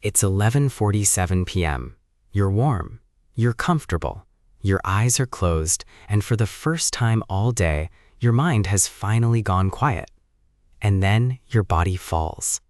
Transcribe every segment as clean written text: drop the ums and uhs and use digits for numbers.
It's 11:47 p.m. You're warm. You're comfortable. Your eyes are closed, and for the first time all day, your mind has finally gone quiet. And then your body falls.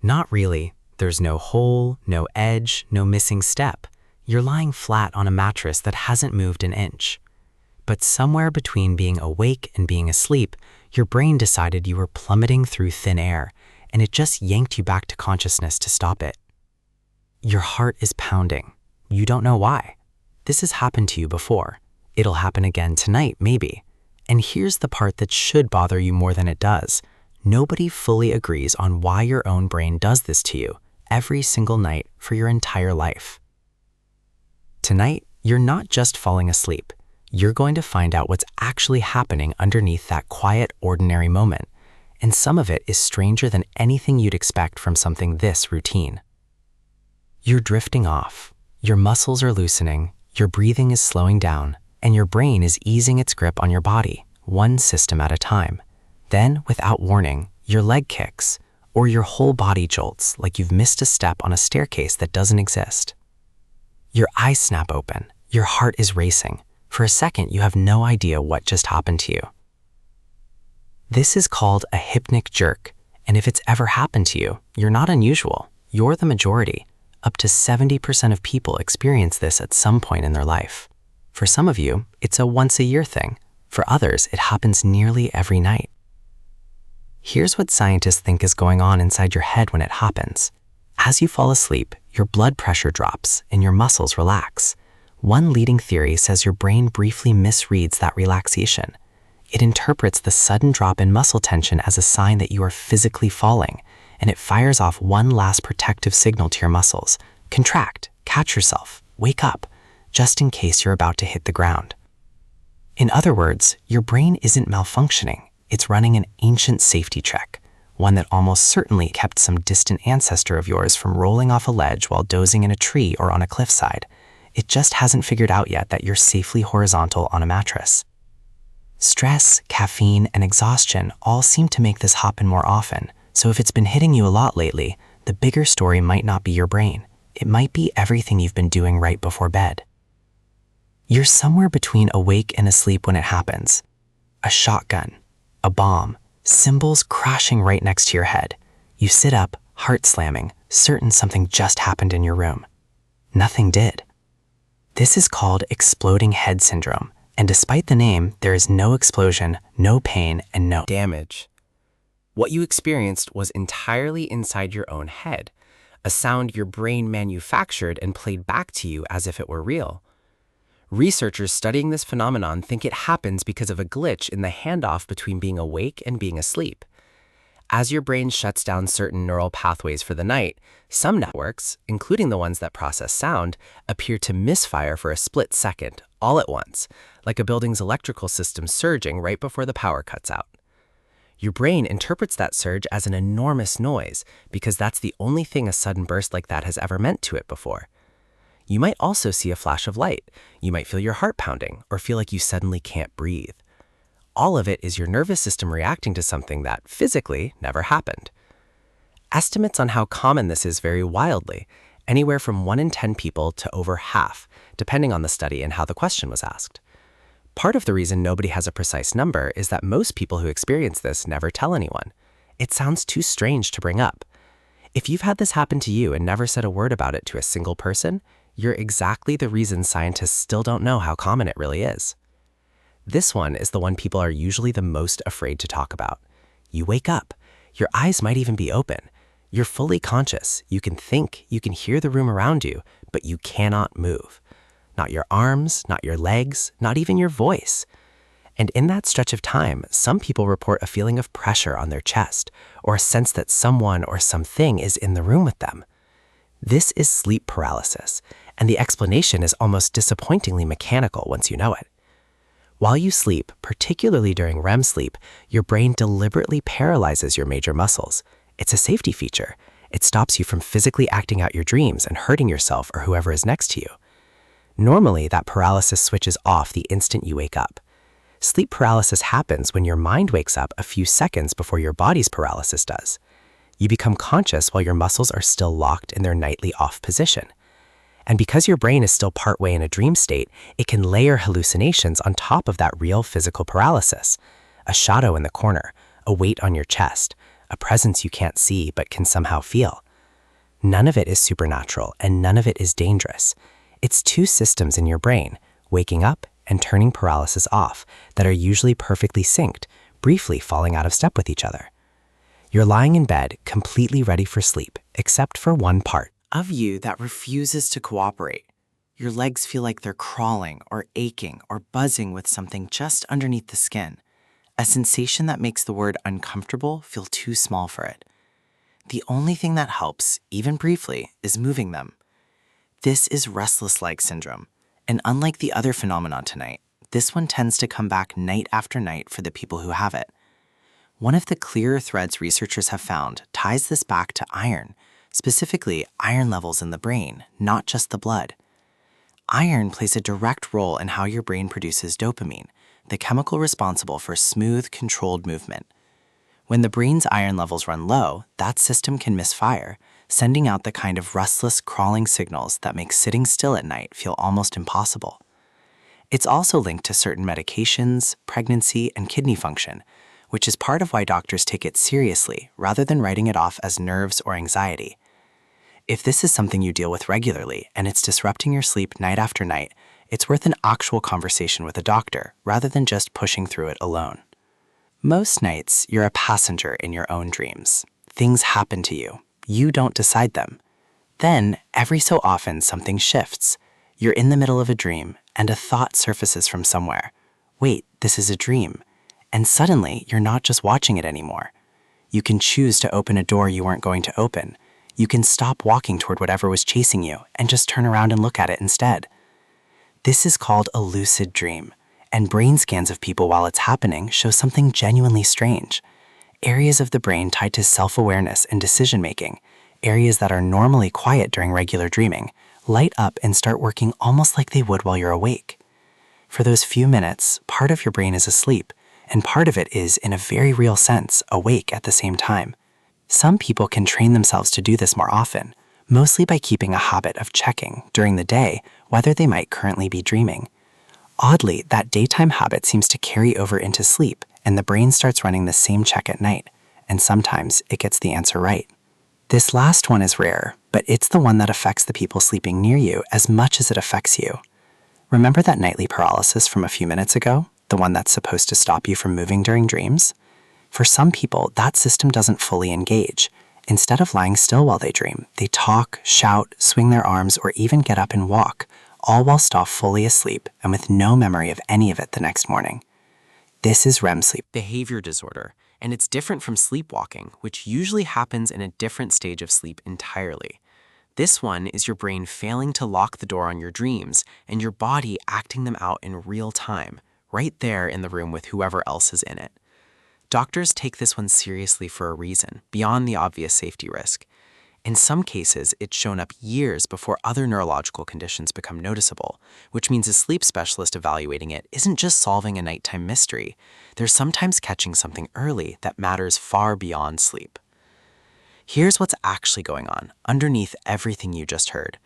Not really. There's no hole, no edge, no missing step. You're lying flat on a mattress that hasn't moved an inch. But somewhere between being awake and being asleep, your brain decided you were plummeting through thin air, and it just yanked you back to consciousness to stop it. Your heart is pounding. You don't know why. This has happened to you before. It'll happen again tonight, maybe. And here's the part that should bother you more than it does. Nobody fully agrees on why your own brain does this to you every single night for your entire life. Tonight, you're not just falling asleep. You're going to find out what's actually happening underneath that quiet, ordinary moment. And some of it is stranger than anything you'd expect from something this routine. You're drifting off. Your muscles are loosening, your breathing is slowing down, and your brain is easing its grip on your body, one system at a time. Then, without warning, your leg kicks, or your whole body jolts like you've missed a step on a staircase that doesn't exist. Your eyes snap open, your heart is racing. For a second, you have no idea what just happened to you. This is called a hypnic jerk, and if it's ever happened to you, you're not unusual. You're the majority. Up to 70% of people experience this at some point in their life. For some of you, it's a once-a-year thing. For others, it happens nearly every night. Here's what scientists think is going on inside your head when it happens. As you fall asleep, your blood pressure drops and your muscles relax. One leading theory says your brain briefly misreads that relaxation. It interprets the sudden drop in muscle tension as a sign that you are physically falling, and it fires off one last protective signal to your muscles. Contract, catch yourself, wake up, just in case you're about to hit the ground. In other words, your brain isn't malfunctioning. It's running an ancient safety check, one that almost certainly kept some distant ancestor of yours from rolling off a ledge while dozing in a tree or on a cliffside. It just hasn't figured out yet that you're safely horizontal on a mattress. Stress, caffeine, and exhaustion all seem to make this happen more often. So if it's been hitting you a lot lately, the bigger story might not be your brain. It might be everything you've been doing right before bed. You're somewhere between awake and asleep when it happens. A shotgun, a bomb, cymbals crashing right next to your head. You sit up, heart slamming, certain something just happened in your room. Nothing did. This is called exploding head syndrome, and despite the name, there is no explosion, no pain, and no damage. What you experienced was entirely inside your own head, a sound your brain manufactured and played back to you as if it were real. Researchers studying this phenomenon think it happens because of a glitch in the handoff between being awake and being asleep. As your brain shuts down certain neural pathways for the night, some networks, including the ones that process sound, appear to misfire for a split second, all at once, like a building's electrical system surging right before the power cuts out. Your brain interprets that surge as an enormous noise because that's the only thing a sudden burst like that has ever meant to it before. You might also see a flash of light. You might feel your heart pounding or feel like you suddenly can't breathe. All of it is your nervous system reacting to something that physically never happened. Estimates on how common this is vary wildly, anywhere from 1 in 10 people to over half, depending on the study and how the question was asked. Part of the reason nobody has a precise number is that most people who experience this never tell anyone. It sounds too strange to bring up. If you've had this happen to you and never said a word about it to a single person, you're exactly the reason scientists still don't know how common it really is. This one is the one people are usually the most afraid to talk about. You wake up. Your eyes might even be open. You're fully conscious. You can think, you can hear the room around you, but you cannot move. Not your arms, not your legs, not even your voice. And in that stretch of time, some people report a feeling of pressure on their chest, or a sense that someone or something is in the room with them. This is sleep paralysis, and the explanation is almost disappointingly mechanical once you know it. While you sleep, particularly during REM sleep, your brain deliberately paralyzes your major muscles. It's a safety feature. It stops you from physically acting out your dreams and hurting yourself or whoever is next to you. Normally, that paralysis switches off the instant you wake up. Sleep paralysis happens when your mind wakes up a few seconds before your body's paralysis does. You become conscious while your muscles are still locked in their nightly off position. And because your brain is still partway in a dream state, it can layer hallucinations on top of that real physical paralysis. A shadow in the corner, a weight on your chest, a presence you can't see but can somehow feel. None of it is supernatural and none of it is dangerous. It's two systems in your brain, waking up and turning paralysis off, that are usually perfectly synced, briefly falling out of step with each other. You're lying in bed, completely ready for sleep, except for one part Of you that refuses to cooperate. Your legs feel like they're crawling or aching or buzzing with something just underneath the skin, a sensation that makes the word uncomfortable feel too small for it. The only thing that helps, even briefly, is moving them. This is restless leg syndrome, and unlike the other phenomenon tonight, this one tends to come back night after night for the people who have it. One of the clearer threads researchers have found ties this back to iron, specifically iron levels in the brain, not just the blood. Iron plays a direct role in how your brain produces dopamine, the chemical responsible for smooth, controlled movement. When the brain's iron levels run low, that system can misfire, sending out the kind of restless, crawling signals that make sitting still at night feel almost impossible. It's also linked to certain medications, pregnancy, and kidney function, which is part of why doctors take it seriously rather than writing it off as nerves or anxiety. If this is something you deal with regularly and it's disrupting your sleep night after night, it's worth an actual conversation with a doctor rather than just pushing through it alone. Most nights, you're a passenger in your own dreams. Things happen to you. You don't decide them. Then, every so often, something shifts. You're in the middle of a dream, and a thought surfaces from somewhere. Wait, this is a dream. And suddenly, you're not just watching it anymore. You can choose to open a door you weren't going to open. You can stop walking toward whatever was chasing you and just turn around and look at it instead. This is called a lucid dream, and brain scans of people while it's happening show something genuinely strange. Areas of the brain tied to self-awareness and decision-making, areas that are normally quiet during regular dreaming, light up and start working almost like they would while you're awake. For those few minutes, part of your brain is asleep, and part of it is, in a very real sense, awake at the same time. Some people can train themselves to do this more often, mostly by keeping a habit of checking, during the day, whether they might currently be dreaming. Oddly, that daytime habit seems to carry over into sleep, and the brain starts running the same check at night, and sometimes it gets the answer right. This last one is rare, but it's the one that affects the people sleeping near you as much as it affects you. Remember that nightly paralysis from a few minutes ago? The one that's supposed to stop you from moving during dreams? For some people, that system doesn't fully engage. Instead of lying still while they dream, they talk, shout, swing their arms, or even get up and walk, all whilst off fully asleep and with no memory of any of it the next morning. This is REM sleep behavior disorder, and it's different from sleepwalking, which usually happens in a different stage of sleep entirely. This one is your brain failing to lock the door on your dreams and your body acting them out in real time, right there in the room with whoever else is in it. Doctors take this one seriously for a reason, beyond the obvious safety risk. In some cases, it's shown up years before other neurological conditions become noticeable, which means a sleep specialist evaluating it isn't just solving a nighttime mystery. They're sometimes catching something early that matters far beyond sleep. Here's what's actually going on underneath everything you just heard.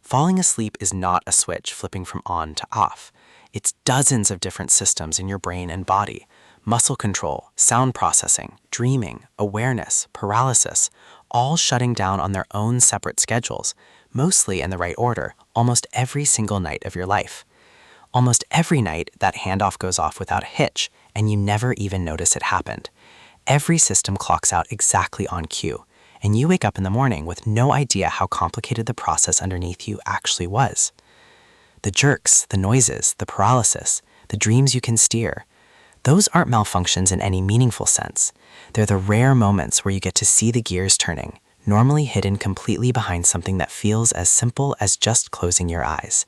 Falling asleep is not a switch flipping from on to off. It's dozens of different systems in your brain and body. Muscle control, sound processing, dreaming, awareness, paralysis, all shutting down on their own separate schedules, mostly in the right order, almost every single night of your life. Almost every night, that handoff goes off without a hitch, and you never even notice it happened. Every system clocks out exactly on cue, and you wake up in the morning with no idea how complicated the process underneath you actually was. The jerks, the noises, the paralysis, the dreams you can steer, those aren't malfunctions in any meaningful sense. They're the rare moments where you get to see the gears turning, normally hidden completely behind something that feels as simple as just closing your eyes.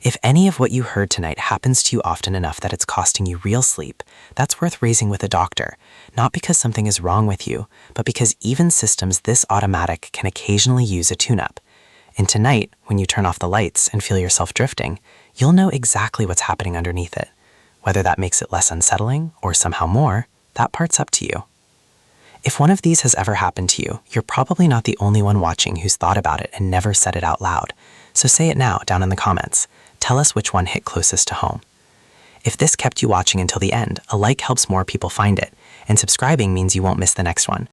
If any of what you heard tonight happens to you often enough that it's costing you real sleep, that's worth raising with a doctor, not because something is wrong with you, but because even systems this automatic can occasionally use a tune-up. And tonight, when you turn off the lights and feel yourself drifting, you'll know exactly what's happening underneath it. Whether that makes it less unsettling or somehow more, that part's up to you. If one of these has ever happened to you, you're probably not the only one watching who's thought about it and never said it out loud. So say it now down in the comments. Tell us which one hit closest to home. If this kept you watching until the end, a like helps more people find it, and subscribing means you won't miss the next one.